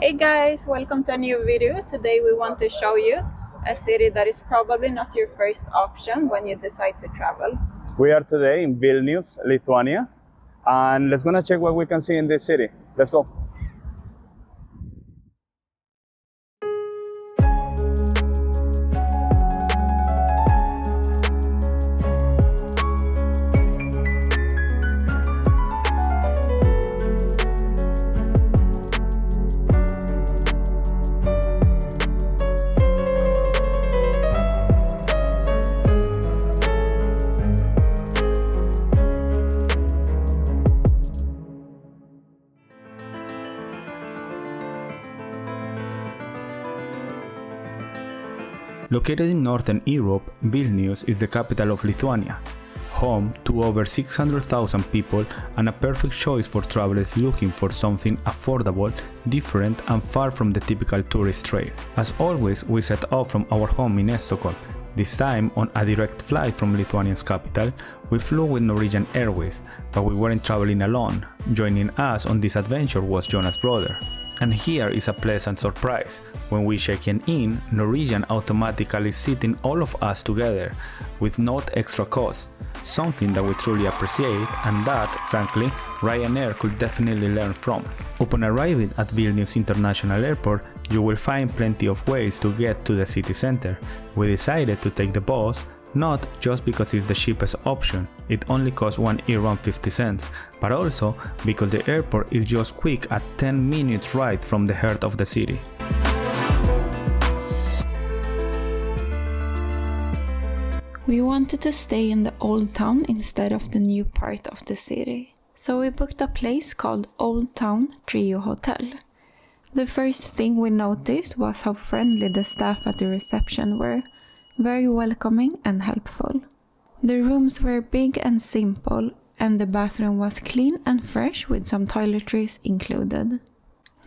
Hey guys, welcome to a new video. Today we want to show you a city that is probably not your first option when you decide to travel. We are today in Vilnius, Lithuania, and let's gonna check what we can see in this city. Let's go. Located in Northern Europe, Vilnius is the capital of Lithuania, home to over 600,000 people and a perfect choice for travelers looking for something affordable, different and far from the typical tourist trail. As always, we set off from our home in Stockholm. This time on a direct flight from Lithuania's capital. We flew with Norwegian Airways, but we weren't traveling alone. Joining us on this adventure was Jonas' brother. And here is a pleasant surprise. When we check in, Norwegian automatically sitting all of us together with no extra cost, something that we truly appreciate and that, frankly, Ryanair could definitely learn from. Upon arriving at Vilnius International Airport, you will find plenty of ways to get to the city center. We decided to take the bus, not just because it's the cheapest option, it only costs €1 50 cents, but also because the airport is just quick at 10 minutes ride from the heart of the city. We wanted to stay in the old town instead of the new part of the city, so we booked a place called Old Town Trio Hotel. The first thing we noticed was how friendly the staff at the reception were, very welcoming and helpful. The rooms were big and simple, and the bathroom was clean and fresh with some toiletries included.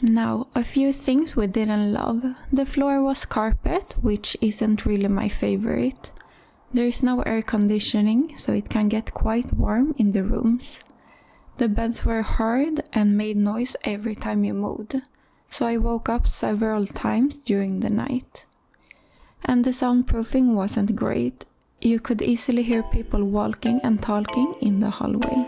Now, a few things we didn't love. The floor was carpet, which isn't really my favorite. There's no air conditioning, so it can get quite warm in the rooms. The beds were hard and made noise every time you moved, so I woke up several times during the night. And the soundproofing wasn't great. You could easily hear people walking and talking in the hallway.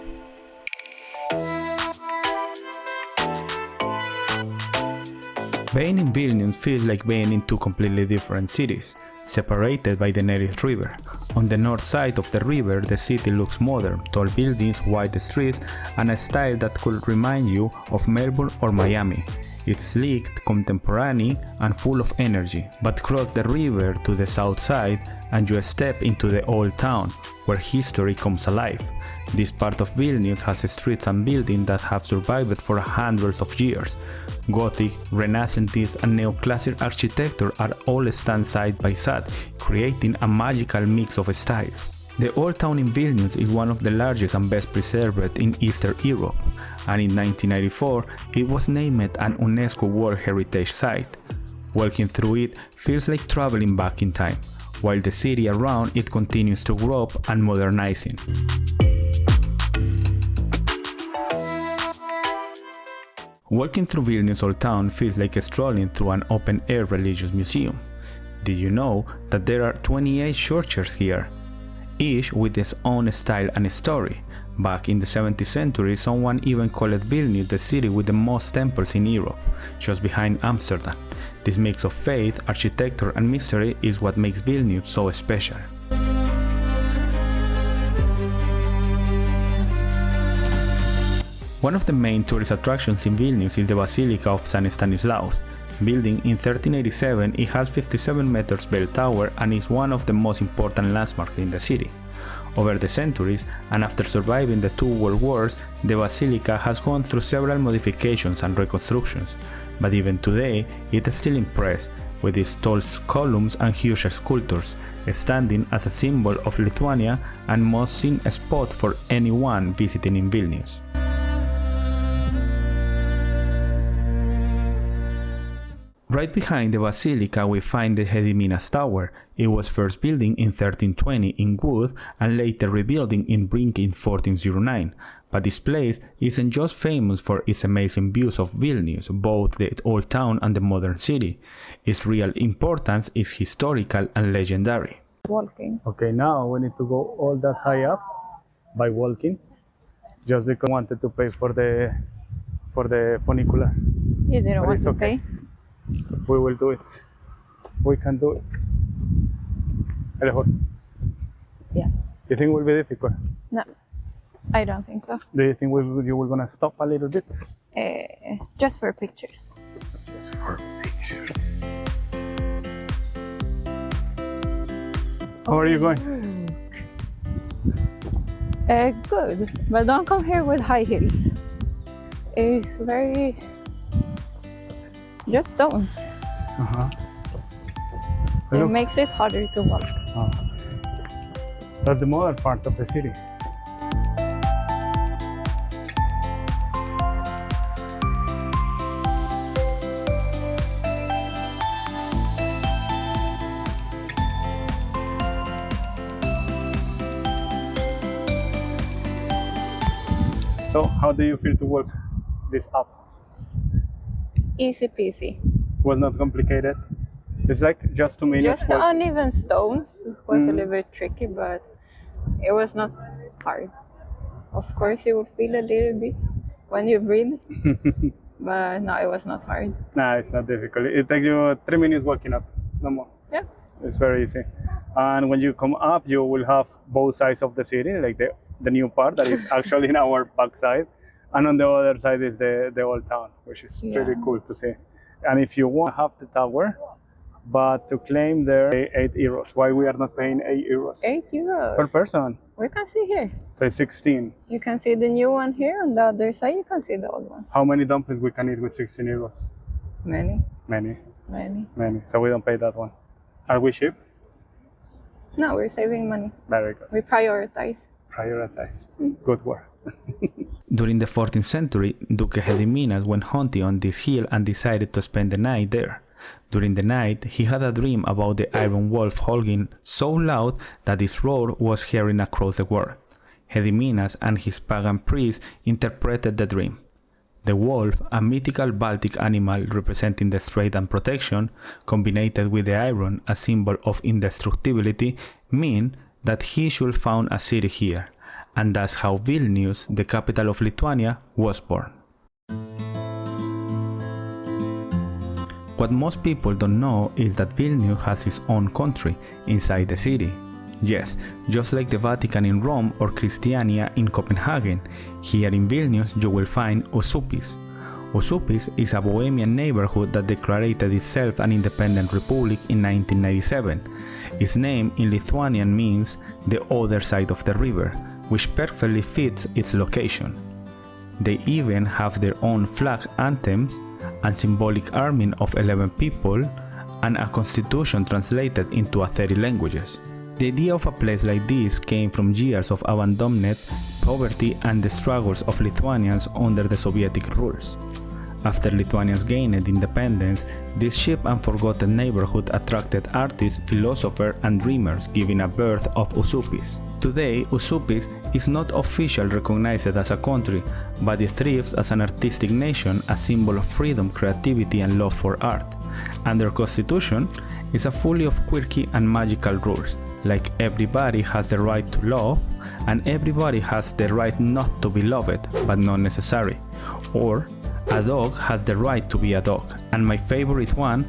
Being in Vilnius feels like being in two completely different cities, separated by the Neris River. On the north side of the river, the city looks modern, tall buildings, wide streets, and a style that could remind you of Melbourne or Miami. It's sleek, contemporary, and full of energy. But cross the river to the south side and you step into the old town, where history comes alive. This part of Vilnius has streets and buildings that have survived for hundreds of years. Gothic, Renaissance, and neoclassic architecture are all stand side by side, creating a magical mix of styles. The old town in Vilnius is one of the largest and best preserved in Eastern Europe, and in 1994 it was named an UNESCO World Heritage Site. Walking through it feels like traveling back in time, while the city around it continues to grow up and modernizing. Walking through Vilnius Old Town feels like strolling through an open-air religious museum. Did you know that there are 28 churches here, each with its own style and story? Back in the 17th century, someone even called Vilnius the city with the most temples in Europe, just behind Amsterdam. This mix of faith, architecture and mystery is what makes Vilnius so special. One of the main tourist attractions in Vilnius is the Basilica of St. Stanislaus. Building in 1387, it has 57 meters bell tower and is one of the most important landmarks in the city. Over the centuries, and after surviving the two world wars, the Basilica has gone through several modifications and reconstructions, but even today it is still impressed with its tall columns and huge sculptures, standing as a symbol of Lithuania and must-seen spot for anyone visiting in Vilnius. Right behind the Basilica we find the Gediminas Tower. It was first built in 1320 in wood and later rebuilt in brick in 1409. But this place isn't just famous for its amazing views of Vilnius, both the old town and the modern city. Its real importance is historical and legendary. Walking. Okay, now we need to go all that high up by walking, just because I wanted to pay for the funicular. You didn't But want it's to okay. pay? We will do it. We can do it. Alejo, Yeah. you think it will be difficult? No, I don't think so. Do you think you were gonna stop a little bit? Just for pictures. Just for pictures. How are you going? Good, but don't come here with high heels. It's very... just stones. Uh-huh. It Look. makes it harder to walk. Oh. That's the modern part of the city. So, how do you feel to walk this up? Easy peasy. Was not complicated. It's like just 2 minutes. Just the walk. uneven stones was a little bit tricky, but it was not hard. Of course, you will feel a little bit when you breathe, but no, it was not hard. Nah, it's not difficult. It takes you 3 minutes walking up, no more. Yeah. It's very easy. And when you come up, you will have both sides of the city, like the new part that is actually in our backside. And on the other side is the old town, which is pretty Yeah. cool to see. And if you want to have the tower, but to claim there 8 euros. Why we are not paying 8 euros? 8 euros. Per person. We can see here. So it's 16. You can see the new one here. On the other side, you can see the old one. How many dumplings we can eat with 16 euros? Many, Many, many. many. So we don't pay that one. Are we cheap? No, we're saving money. Very good. We prioritize. Prioritize. Good work. During the 14th century, Duke Gediminas went hunting on this hill and decided to spend the night there. During the night, he had a dream about the iron wolf howling so loud that its roar was heard across the world. Gediminas and his pagan priests interpreted the dream. The wolf, a mythical Baltic animal representing the strength and protection, combined with the iron, a symbol of indestructibility, mean that he should found a city here, and that's how Vilnius, the capital of Lithuania, was born. What most people don't know is that Vilnius has its own country inside the city. Yes, just like the Vatican in Rome or Christiania in Copenhagen, here in Vilnius you will find Užupis. Užupis is a Bohemian neighborhood that declared itself an independent republic in 1997. Its name in Lithuanian means the other side of the river, which perfectly fits its location. They even have their own flag anthems, a symbolic army of 11 people, and a constitution translated into 30 languages. The idea of a place like this came from years of abandonment, poverty, and the struggles of Lithuanians under the Soviet rules. After Lithuanians gained independence, this cheap and forgotten neighborhood attracted artists, philosophers, and dreamers, giving a birth of Užupis. Today, Užupis is not officially recognized as a country, but it thrives as an artistic nation, a symbol of freedom, creativity, and love for art. And their constitution is a fully of quirky and magical rules, like everybody has the right to love, and everybody has the right not to be loved, but not necessary. Or, a dog has the right to be a dog, and my favorite one,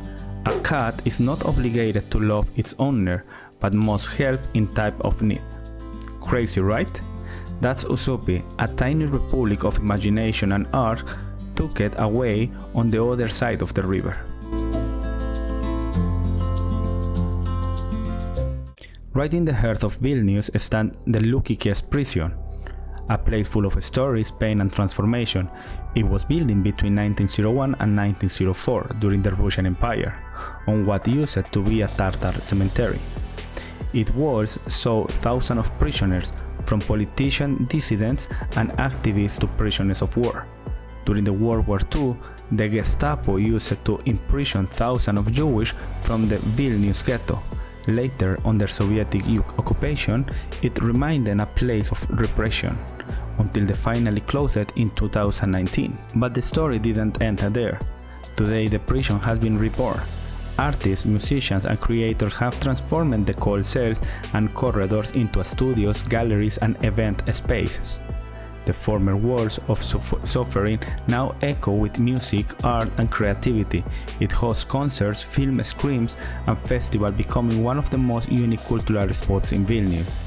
a cat is not obligated to love its owner, but must help in time of need. Crazy, right? That's Užupis, a tiny republic of imagination and art tucked away on the other side of the river. Right in the heart of Vilnius stands the Lukiškės Prison, a place full of stories, pain, and transformation. It was built in between 1901 and 1904 during the Russian Empire, on what used to be a Tatar cemetery. Its walls saw thousands of prisoners, from politicians, dissidents, and activists to prisoners of war. During the World War II, the Gestapo used to imprison thousands of Jews from the Vilnius ghetto. Later, under Soviet occupation, it remained a place of repression. until they finally closed in 2019. But the story didn't end there. Today the prison has been reborn. Artists, musicians and creators have transformed the cold cells and corridors into studios, galleries and event spaces. The former walls of suffering now echo with music, art and creativity. It hosts concerts, film screens and festivals, becoming one of the most unique cultural spots in Vilnius.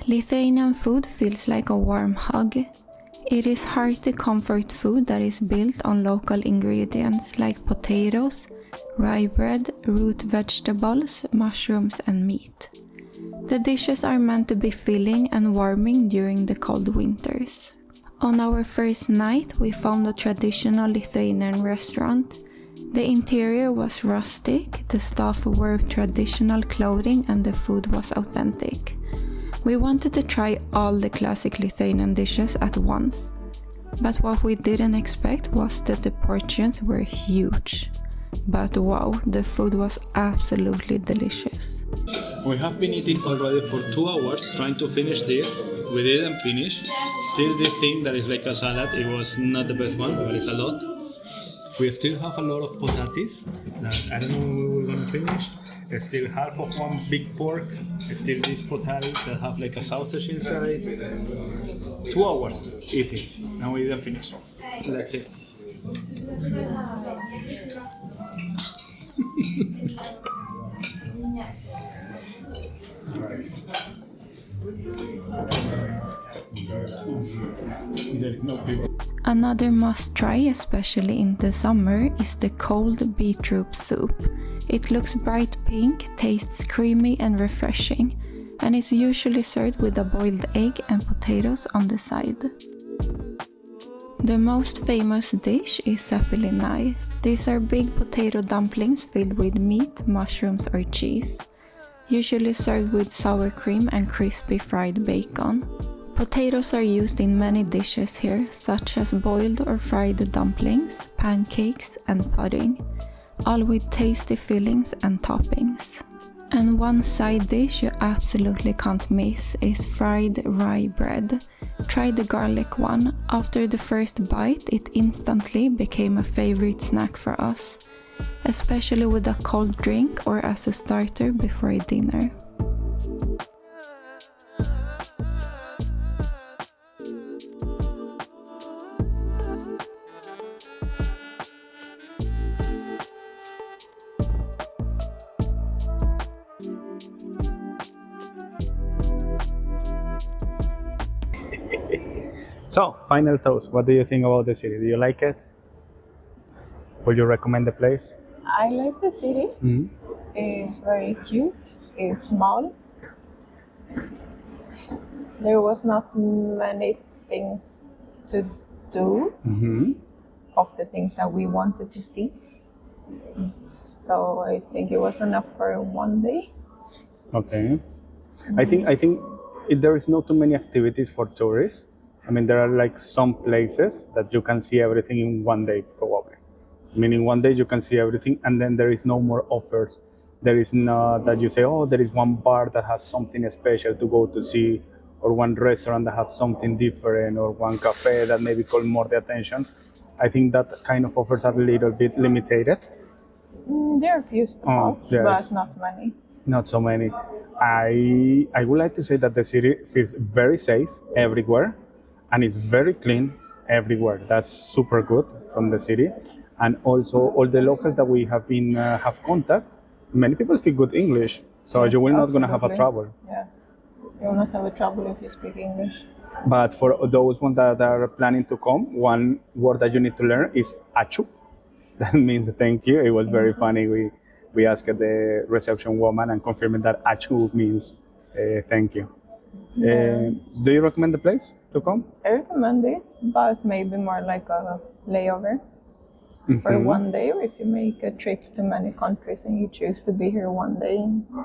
Lithuanian food feels like a warm hug. It is hearty comfort food that is built on local ingredients like potatoes, rye bread, root vegetables, mushrooms and meat. The dishes are meant to be filling and warming during the cold winters. On our first night, we found a traditional Lithuanian restaurant. The interior was rustic, the staff wore traditional clothing and the food was authentic. We wanted to try all the classic Lithuanian dishes at once, but what we didn't expect was that the portions were huge. But wow, the food was absolutely delicious. We have been eating already for 2 hours trying to finish this. We didn't finish. Still this thing that is like a salad, it was not the best one, but it's a lot. We still have a lot of potatoes that I don't know when we're gonna finish. It's still half of one big pork. It's still these potatoes that have like a sausage inside. 2 hours eating. Now we didn't finish. Let's see. Nice. Another must-try, especially in the summer, is the cold beetroot soup. It looks bright pink, tastes creamy and refreshing, and is usually served with a boiled egg and potatoes on the side. The most famous dish is sappelinai. These are big potato dumplings filled with meat, mushrooms or cheese, usually served with sour cream and crispy fried bacon. Potatoes are used in many dishes here, such as boiled or fried dumplings, pancakes and pudding, all with tasty fillings and toppings. And one side dish you absolutely can't miss is fried rye bread. Try the garlic one. After the first bite, it instantly became a favorite snack for us, especially with a cold drink or as a starter before dinner. So, final thoughts. What do you think about the city? Do you like it? Would you recommend the place? I like the city. Mm-hmm. It's very cute. It's small. There was not many things to do of the things that we wanted to see. So I think it was enough for one day. Okay. I think there is not too many activities for tourists. I mean, there are like some places that you can see everything in one day, probably. Meaning one day you can see everything and then there is no more offers. There is not that you say, oh, there is one bar that has something special to go to see, or one restaurant that has something different, or one cafe that maybe call more the attention. I think that kind of offers are a little bit limited. There are a few spots, yes. but not many. Not so many. I would like to say that the city feels very safe everywhere, and it's very clean everywhere. That's super good from the city. And also all the locals that we have been have contact, many people speak good English, so Yes, you will not going to have a absolutely. trouble. Yes, you will not have a trouble if you speak English. But for those ones that are planning to come, one word that you need to learn is achu. That means thank you. It was very funny. We asked the reception woman and confirmed that achu means thank you. Do you recommend the place to come? I recommend it, but maybe more like a layover for one day. If you make a trip to many countries and you choose to be here one day,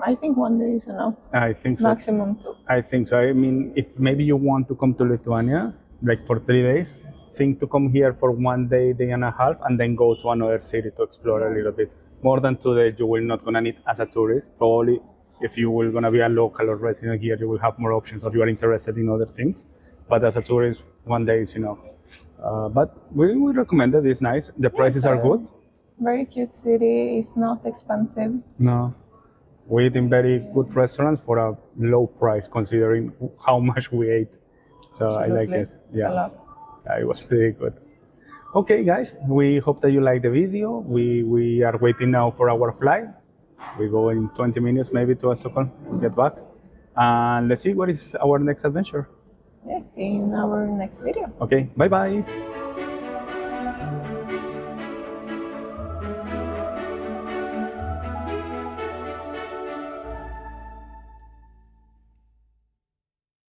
I think one day is enough. I think so. Maximum 2. I think so. I mean, if maybe you want to come to Lithuania, like for 3 days, think to come here for 1 day, day and a half, and then go to another city to explore a little bit. more than 2 days you will not gonna need as a tourist. Probably if you will gonna be a local or resident here, you will have more options, or you are interested in other things. But as a tourist, 1 day is enough. But we recommend it. It's nice. The prices are good. Very cute city. It's not expensive. No, we eat in very good restaurants for a low price, considering how much we ate. So I like Absolutely. it. Yeah, A lot. It was pretty good. Okay, guys, we hope that you like the video. We are waiting now for our flight. We go in 20 minutes maybe to Stockholm, get back, and let's see what is our next adventure. Yeah, see you in our next video. Okay, bye bye.